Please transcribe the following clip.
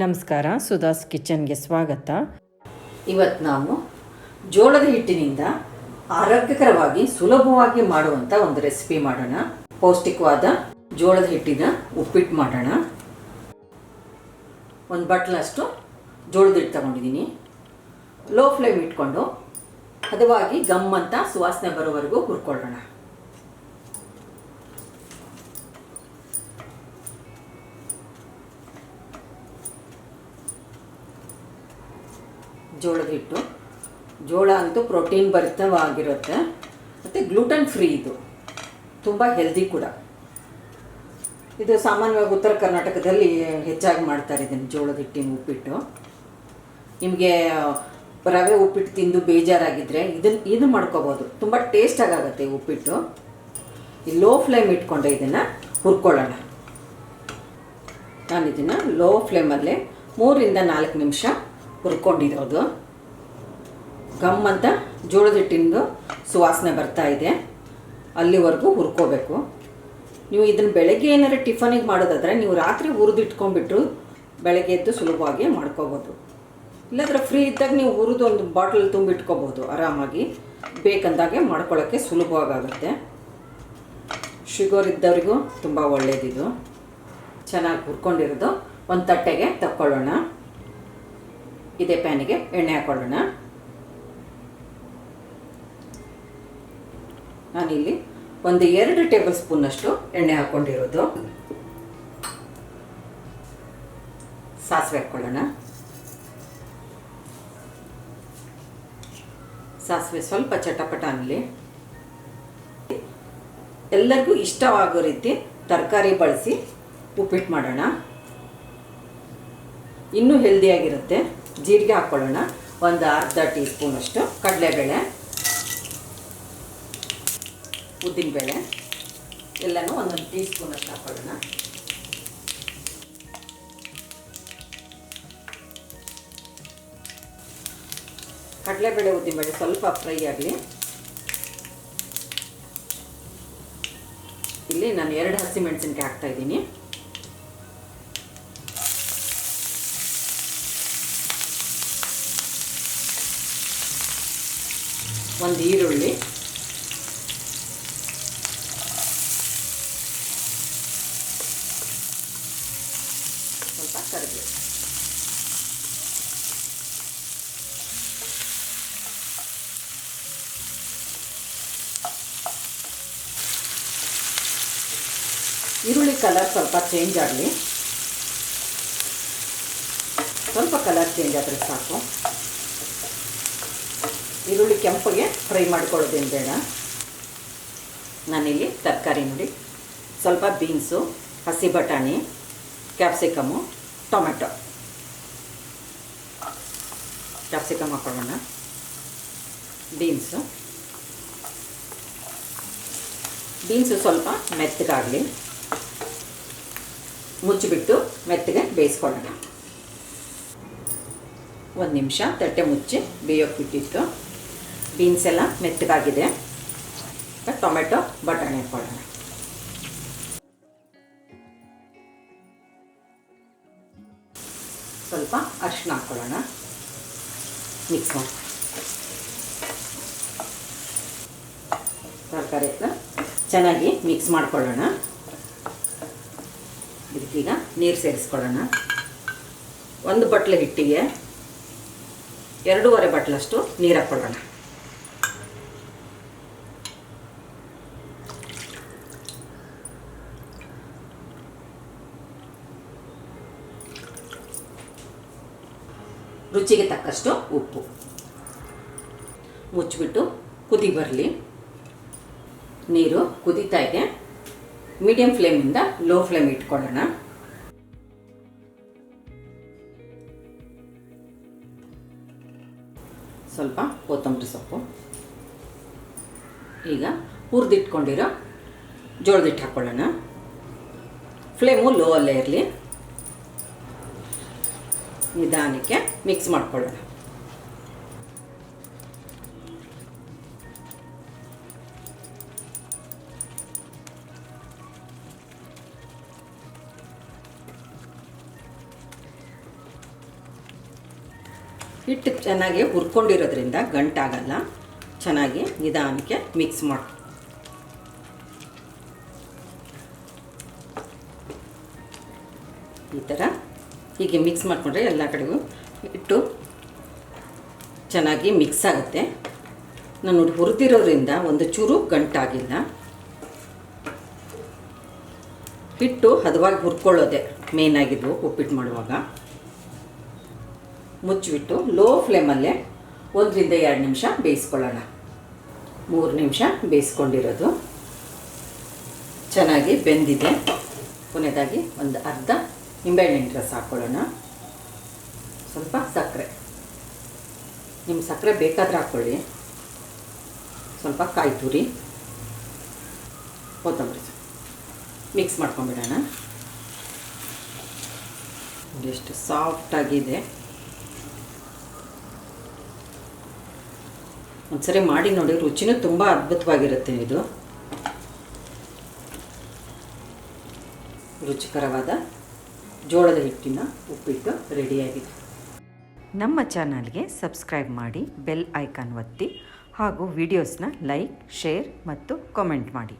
ನಮಸ್ಕಾರ, ಸುಧಾಸ್ ಕಿಚನ್ಗೆ ಸ್ವಾಗತ. ಇವತ್ತು ನಾವು ಜೋಳದ ಹಿಟ್ಟಿನಿಂದ ಆರೋಗ್ಯಕರವಾಗಿ ಸುಲಭವಾಗಿ ಮಾಡುವಂಥ ಒಂದು ರೆಸಿಪಿ ಮಾಡೋಣ. ಪೌಷ್ಟಿಕವಾದ ಜೋಳದ ಹಿಟ್ಟಿನ ಉಪ್ಪಿಟ್ಟು ಮಾಡೋಣ. ಒಂದು ಬಟ್ಲಷ್ಟು ಜೋಳದ ಹಿಟ್ಟು ತಗೊಂಡಿದ್ದೀನಿ. ಲೋ ಫ್ಲೇಮ್ ಇಟ್ಕೊಂಡು ಹದವಾಗಿ ಗಮ್ ಅಂತ ಸುವಾಸನೆ ಬರೋವರೆಗೂ ಹುರ್ಕೊಳ್ಳೋಣ. ಜೋಳದ ಹಿಟ್ಟು, ಜೋಳ ಅಂತೂ ಪ್ರೋಟೀನ್ ಭರಿತವಾಗಿರುತ್ತೆ ಮತ್ತು ಗ್ಲೂಟನ್ ಫ್ರೀ. ಇದು ತುಂಬ ಹೆಲ್ದಿ ಕೂಡ. ಇದು ಸಾಮಾನ್ಯವಾಗಿ ಉತ್ತರ ಕರ್ನಾಟಕದಲ್ಲಿ ಹೆಚ್ಚಾಗಿ ಮಾಡ್ತಾರೆ ಇದನ್ನು, ಜೋಳದ ಹಿಟ್ಟಿನ ಉಪ್ಪಿಟ್ಟು. ನಿಮಗೆ ರವೆ ಉಪ್ಪಿಟ್ಟು ತಿಂದು ಬೇಜಾರಾಗಿದ್ದರೆ ಇದು ಮಾಡ್ಕೋಬೋದು. ತುಂಬ ಟೇಸ್ಟಾಗಿ ಆಗುತ್ತೆ ಉಪ್ಪಿಟ್ಟು. ಈ ಲೋ ಫ್ಲೇಮ್ ಇಟ್ಕೊಂಡೆ ಇದನ್ನು ಹುರ್ಕೊಳ್ಳೋಣ. ನಾನು ಇದನ್ನು ಲೋ ಫ್ಲೇಮಲ್ಲೇ 3-4 ನಿಮಿಷ ಹುರ್ಕೊಂಡಿರೋದು. ಗಮ್ ಅಂತ ಜೋಳದ ಹಿಟ್ಟಿಂದು ಸುವಾಸನೆ ಬರ್ತಾ ಇದೆ, ಅಲ್ಲಿವರೆಗೂ ಹುರ್ಕೋಬೇಕು. ನೀವು ಇದನ್ನು ಬೆಳಗ್ಗೆ ಏನಾರು ಟಿಫನಿಗೆ ಮಾಡೋದಾದರೆ ನೀವು ರಾತ್ರಿ ಹುರಿದಿಟ್ಕೊಂಡ್ಬಿಟ್ಟು ಬೆಳಗ್ಗೆ ಎದ್ದು ಸುಲಭವಾಗಿ ಮಾಡ್ಕೋಬೋದು. ಇಲ್ಲಾಂದರೆ ಫ್ರೀ ಇದ್ದಾಗ ನೀವು ಹುರಿದು ಒಂದು ಬಾಟಲ್ ತುಂಬಿಟ್ಕೋಬೋದು ಆರಾಮಾಗಿ. ಬೇಕಂದಾಗೆ ಮಾಡ್ಕೊಳ್ಳೋಕ್ಕೆ ಸುಲಭವಾಗುತ್ತೆ. ಶುಗರ್ ಇದ್ದವರಿಗೂ ತುಂಬ ಒಳ್ಳೆಯದಿದು. ಚೆನ್ನಾಗಿ ಹುರ್ಕೊಂಡಿರೋದು ಒಂದು ತಟ್ಟೆಗೆ ತಕ್ಕೊಳ್ಳೋಣ. ಇದೇ ಪ್ಯಾನಿಗೆ ಎಣ್ಣೆ ಹಾಕೊಳ್ಳೋಣ. ನಾನಿಲ್ಲಿ 1-2 ಟೇಬಲ್ ಸ್ಪೂನಷ್ಟು ಎಣ್ಣೆ ಹಾಕ್ಕೊಂಡಿರೋದು. ಸಾಸಿವೆ ಹಾಕ್ಕೊಳ್ಳೋಣ. ಸಾಸಿವೆ ಸ್ವಲ್ಪ ಚಟಪಟ ಅನ್ನಲಿ. ಎಲ್ಲರಿಗೂ ಇಷ್ಟವಾಗೋ ರೀತಿ ತರಕಾರಿ ಬಳಸಿ ಉಪ್ಪಿಟ್ಟು ಮಾಡೋಣ. ಇನ್ನೂ ಹೆಲ್ದಿಯಾಗಿರುತ್ತೆ. ಜೀರಿಗೆ ಹಾಕ್ಕೊಳ್ಳೋಣ. ಒಂದು ಅರ್ಧ ಟೀ ಸ್ಪೂನಷ್ಟು ಕಡಲೆಬೇಳೆ, ಉದ್ದಿನಬೇಳೆ ಎಲ್ಲನೂ 1 ಟೀ ಸ್ಪೂನಷ್ಟು ಹಾಕ್ಕೊಳ್ಳೋಣ. ಕಡಲೆಬೇಳೆ ಉದ್ದಿನಬೇಳೆ ಸ್ವಲ್ಪ ಫ್ರೈ ಆಗಲಿ. ಇಲ್ಲಿ ನಾನು 2 ಹಸಿಮೆಣಸಿನಕಾಯಿ ಹಾಕ್ತಾಯಿದ್ದೀನಿ. ಒಂದು ಈರುಳ್ಳಿ, ಸ್ವಲ್ಪ ಕರಿಬೇವು, ಈರುಳ್ಳಿ ಕಲರ್ ಸ್ವಲ್ಪ ಚೇಂಜ್ ಆಗಲಿ. ಸ್ವಲ್ಪ ಕಲರ್ ಚೇಂಜ್ ಆದರೆ ಸಾಕು. ಈರುಳ್ಳಿ ಕೆಂಪಗೆ ಫ್ರೈ ಮಾಡ್ಕೊಳ್ಳೋದೇನು ಬೇಡ. ನಾನಿಲ್ಲಿ ತರಕಾರಿ ನೋಡಿ, ಸ್ವಲ್ಪ ಬೀನ್ಸು, ಹಸಿ ಬಟಾಣಿ, ಕ್ಯಾಪ್ಸಿಕಮು, ಟೊಮೆಟೊ. ಕ್ಯಾಪ್ಸಿಕಮ್ ಹಾಕೊಳ್ಳೋಣ. ಬೀನ್ಸು ಸ್ವಲ್ಪ ಮೆತ್ತಗಾಗಲಿ. ಮುಚ್ಚಿಬಿಟ್ಟು ಮೆತ್ತಗೆ ಬೇಯಿಸ್ಕೊಳ್ಳೋಣ. 1 ನಿಮಿಷ ತಟ್ಟೆ ಮುಚ್ಚಿ ಬೇಯೋಕ್ಕೆ ಬಿಟ್ಟಿತ್ತು. ಬೀನ್ಸ್ ಎಲ್ಲ ಮೆತ್ತಗಾಗಿದೆ. ಟೊಮೆಟೊ, ಬಟಾಣಿ ಹಾಕ್ಕೊಳ್ಳೋಣ. ಸ್ವಲ್ಪ ಅರಿಶಿನ ಹಾಕ್ಕೊಳ್ಳೋಣ. ಮಿಕ್ಸ್ ಮಾಡಿ ತರಕಾರಿ ಎಲ್ಲ ಚೆನ್ನಾಗಿ ಮಿಕ್ಸ್ ಮಾಡ್ಕೊಳ್ಳೋಣ. ಇದಕ್ಕೀಗ ನೀರು ಸೇರಿಸ್ಕೊಳ್ಳೋಣ. 1 ಬಟ್ಲು ಹಿಟ್ಟಿಗೆ 2.5 ಬಟ್ಲಷ್ಟು ನೀರು ಹಾಕ್ಕೊಳ್ಳೋಣ. ರುಚಿಗೆ ತಕ್ಕಷ್ಟು ಉಪ್ಪು. ಮುಚ್ಚಿಬಿಟ್ಟು ಕುದಿ ಬರಲಿ. ನೀರು ಕುದೀತಾ ಇದೆ. ಮೀಡಿಯಂ ಫ್ಲೇಮಿಂದ ಲೋ ಫ್ಲೇಮ್ ಇಟ್ಕೊಳ್ಳೋಣ. ಸ್ವಲ್ಪ ಕೊತ್ತಂಬರಿ ಸೊಪ್ಪು. ಈಗ ಹುರಿದಿಟ್ಕೊಂಡಿರೋ ಜೋಳದ ಹಿಟ್ಟು ಹಾಕ್ಕೊಳ್ಳೋಣ. ಫ್ಲೇಮು ಲೋ ಅಲ್ಲೇ ಇರಲಿ. ನಿಧಾನಕ್ಕೆ ಮಿಕ್ಸ್ ಮಾಡ್ಕೊಳ್ಳೋಣ. ಹಿಟ್ಟು ಚೆನ್ನಾಗಿ ಹುರ್ಕೊಂಡಿರೋದ್ರಿಂದ ಗಂಟಾಗಲ್ಲ. ಚೆನ್ನಾಗಿ ನಿಧಾನಕ್ಕೆ ಮಿಕ್ಸ್ ಮಾಡಿ ಈ ಥರ ಹೀಗೆ ಮಿಕ್ಸ್ ಮಾಡಿಕೊಂಡ್ರೆ ಎಲ್ಲ ಕಡೆಗೂ ಹಿಟ್ಟು ಚೆನ್ನಾಗಿ ಮಿಕ್ಸ್ ಆಗುತ್ತೆ. ನಾನು ನೋಡಿ ಹುರಿದಿರೋದ್ರಿಂದ ಒಂದು ಚೂರು ಗಂಟಾಗಿಲ್ಲ. ಹಿಟ್ಟು ಹದವಾಗಿ ಹುರ್ಕೊಳ್ಳೋದೆ ಮೇನ್ ಆಗಿದ್ದು ಉಪ್ಪಿಟ್ಟು ಮಾಡುವಾಗ. ಮುಚ್ಚಿಬಿಟ್ಟು ಲೋ ಫ್ಲೇಮಲ್ಲೇ 1 ರಿಂದ 2 ನಿಮಿಷ ಬೇಯಿಸ್ಕೊಳ್ಳೋಣ. 3 ನಿಮಿಷ ಬೇಯಿಸ್ಕೊಂಡಿರೋದು ಚೆನ್ನಾಗಿ ಬೆಂದಿದೆ. ಕೊನೆಯದಾಗಿ ಒಂದು ಅರ್ಧ ನಿಂಬೆಹಣ್ಣಿನ ರಸ ಹಾಕ್ಕೊಳ್ಳೋಣ. ಸ್ವಲ್ಪ ಸಕ್ಕರೆ, ನಿಮ್ಗೆ ಸಕ್ಕರೆ ಬೇಕಾದ್ರೆ ಹಾಕ್ಕೊಳ್ಳಿ. ಸ್ವಲ್ಪ ಕಾಯಿ ತುರಿ, ಕೊತ್ತಂಬರಿ ಮಿಕ್ಸ್ ಮಾಡ್ಕೊಂಡ್ಬಿಡೋಣ. ಎಷ್ಟು ಸಾಫ್ಟಾಗಿದೆ. ಒಂದ್ಸರಿ ಮಾಡಿ ನೋಡಿ, ರುಚಿನೂ ತುಂಬ ಅದ್ಭುತವಾಗಿರುತ್ತೆ. ಇದು ರುಚಿಕರವಾದ ಜೋಳದ ಹಿಟ್ಟಿನ ಉಪ್ಪಿಟ್ಟು ರೆಡಿಯಾಗಿದೆ. ನಮ್ಮ ಚಾನಲ್ಗೆ ಸಬ್ಸ್ಕ್ರೈಬ್ ಮಾಡಿ, ಬೆಲ್ ಐಕಾನ್ ಒತ್ತಿ ಹಾಗೂ ವಿಡಿಯೋಸ್ನ ಲೈಕ್, ಶೇರ್ ಮತ್ತು ಕಾಮೆಂಟ್ ಮಾಡಿ.